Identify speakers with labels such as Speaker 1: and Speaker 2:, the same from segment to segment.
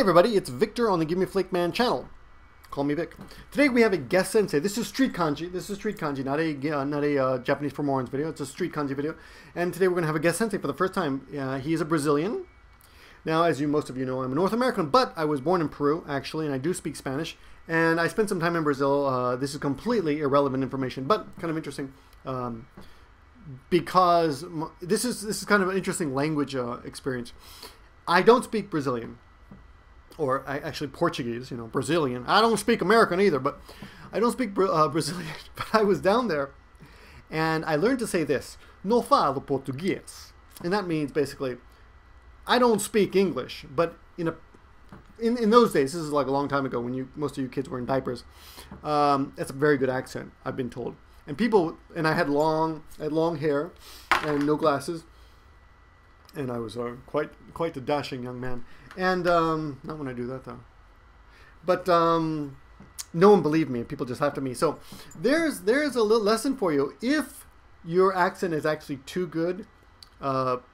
Speaker 1: everybody, it's Victor on the Give Me Flake Man channel. Call me Vic. Today we have a guest sensei. This is street kanji. This is street kanji, not a Japanese for morons video. It's a street kanji video. And today we're going to have a guest sensei for the first time. He is a Brazilian. Now, as most of you know, I'm a North American, but I was born in Peru, actually, and I do speak Spanish. And I spent some time in Brazil. This is completely irrelevant information, but kind of interesting. Because this is kind of an interesting language experience. I don't speak Brazilian. Or actually Portuguese, you know, Brazilian. I don't speak American either, but I don't speak Brazilian. But I was down there, and I learned to say this: "No falo português," and that means basically, I don't speak English. But in those days, this is like a long time ago when most of you kids were in diapers. That's a very good accent, I've been told. And people, and I had long hair and no glasses. And I was quite the dashing young man. And not when I do that though. But no one believed me. People just laughed at me. So there's a little lesson for you. If your accent is actually too good,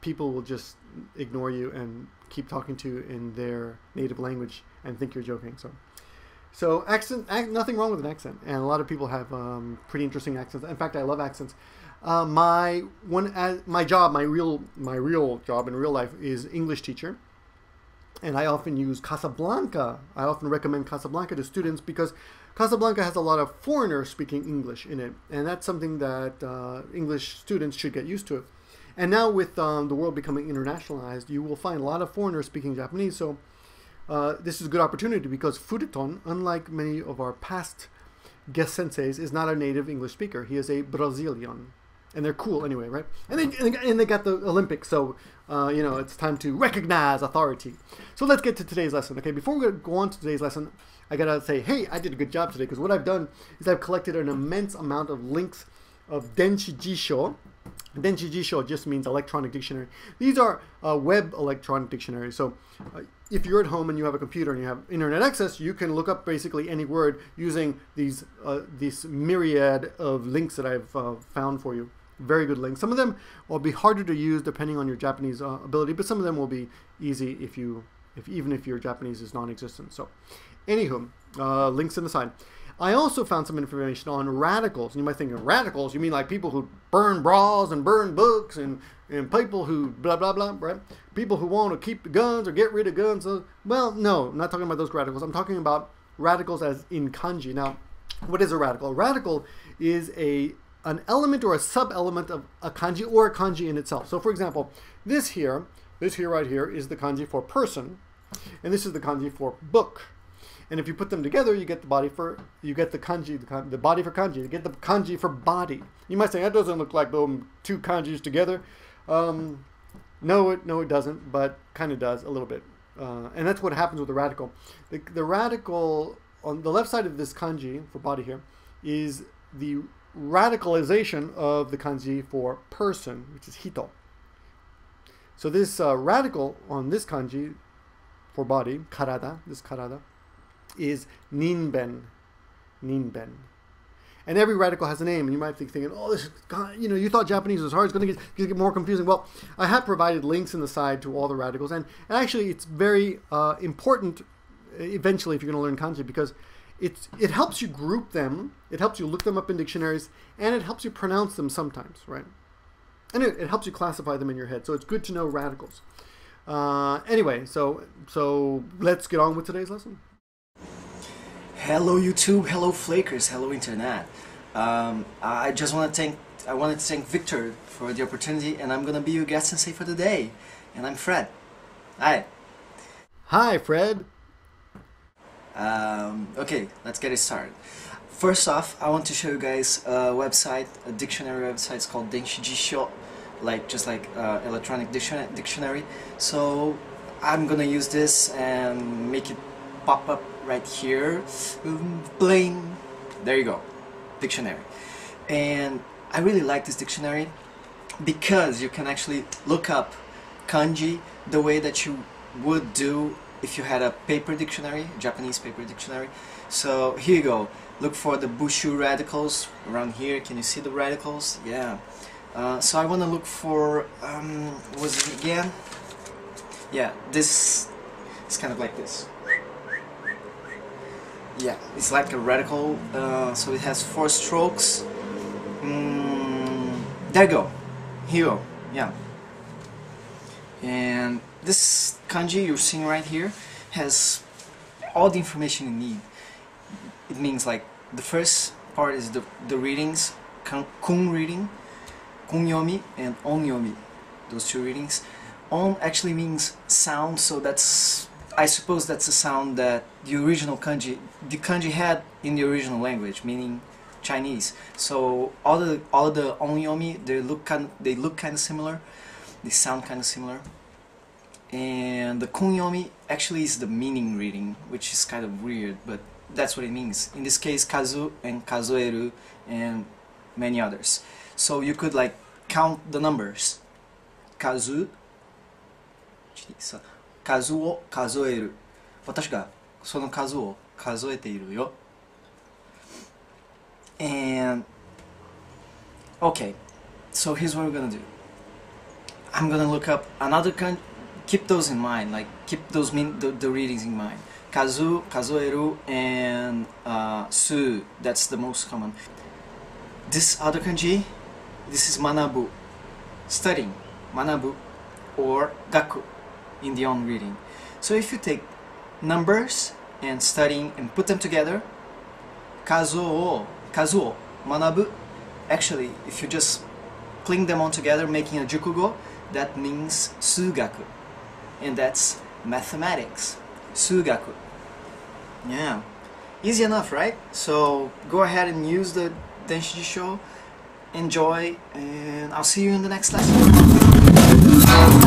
Speaker 1: people will just ignore you and keep talking to you in their native language and think you're joking. So accent, nothing wrong with an accent. And a lot of people have pretty interesting accents. In fact, I love accents. My real job in real life is English teacher, and I often use Casablanca. I often recommend Casablanca to students because Casablanca has a lot of foreigners speaking English in it, and that's something that English students should get used to. And now with the world becoming internationalized, you will find a lot of foreigners speaking Japanese. So this is a good opportunity because Furuton, unlike many of our past guest senseis, is not a native English speaker. He is a Brazilian. And they're cool anyway, right? And they got the Olympics, so you know, it's time to recognize authority. So let's get to today's lesson. Okay, before we go on to today's lesson, I gotta say, hey, I did a good job today because what I've done is I've collected an immense amount of links of Denshi jisho. Denshi jisho just means electronic dictionary. These are web electronic dictionaries. So if you're at home and you have a computer and you have internet access, you can look up basically any word using these myriad of links that I've found for you. Very good links. Some of them will be harder to use depending on your Japanese ability, but some of them will be easy even if your Japanese is non-existent. So, anywho, links in the side. I also found some information on radicals. And you might think of radicals, you mean like people who burn bras and burn books and people who blah, blah, blah, right? People who want to keep the guns or get rid of guns. Well, no, I'm not talking about those radicals. I'm talking about radicals as in kanji. Now, what is a radical? A radical is an element or a sub-element of a kanji or a kanji in itself. So for example, this here right here is the kanji for person, and this is the kanji for book. And if you put them together, you get the body for kanji, the body for kanji. You get the kanji for body. You might say that doesn't look like two kanjis together. No, it doesn't, but kind of does a little bit. And that's what happens with the radical. The radical on the left side of this kanji for body here is the radicalization of the kanji for person, which is hito. So this radical on this kanji for body, karada, this karada, is ninben. Ninben. And every radical has a name, and you might be thinking, oh, this, you know, you thought Japanese was hard, it's going to get more confusing. Well, I have provided links in the side to all the radicals, and actually it's very important eventually if you're going to learn kanji, because it helps you group them, it helps you look them up in dictionaries, and it helps you pronounce them sometimes, right? And it helps you classify them in your head. So it's good to know radicals. Anyway, so let's get on with today's lesson.
Speaker 2: Hello YouTube, hello Flakers, hello Internet. I wanted to thank Victor for the opportunity, and I'm gonna be your guest sensei for the day. And I'm Fred. Hi.
Speaker 1: Hi, Fred.
Speaker 2: Okay, let's get it started. First off, I want to show you guys a website, a dictionary website. It's called Denshi jisho, just like electronic dictionary. So I'm gonna use this and make it pop up right here. Bling! There you go, dictionary. And I really like this dictionary because you can actually look up kanji the way that you would do if you had a paper dictionary, Japanese paper dictionary. So here you go. Look for the bushu radicals around here. Can you see the radicals? Yeah. So I want to look for what was it again? Yeah, this it's kind of like this. Yeah, it's like a radical, so it has 4 strokes. There you go. Here you go. Yeah. And this kanji you're seeing right here has all the information you need. It means like the first part is the readings, kun reading, kun yomi, and on yomi. Those 2 readings. On actually means sound, so that's, I suppose that's a sound that the original kanji, had in the original language, meaning Chinese. So all the onyomi, they look kind of similar, they sound kind of similar. And the kunyomi actually is the meaning reading, which is kind of weird, but that's what it means. In this case, kazu and kazueru and many others. So you could like count the numbers. Kazu, 数を数える。私がその数を数えているよ。And okay, so here's what we're gonna do. I'm gonna look up another kanji. Keep those in mind, like keep those the readings in mind. Kazu, kazueru, and su. That's the most common. This other kanji, this is manabu, studying, manabu, or gaku in the on reading. So if you take numbers and studying and put them together, kazuo, manabu, actually if you just cling them on together making a jukugo, that means sugaku, and that's mathematics, sugaku. Yeah, easy enough, right? So go ahead and use the Denshi Jisho, enjoy, and I'll see you in the next lesson.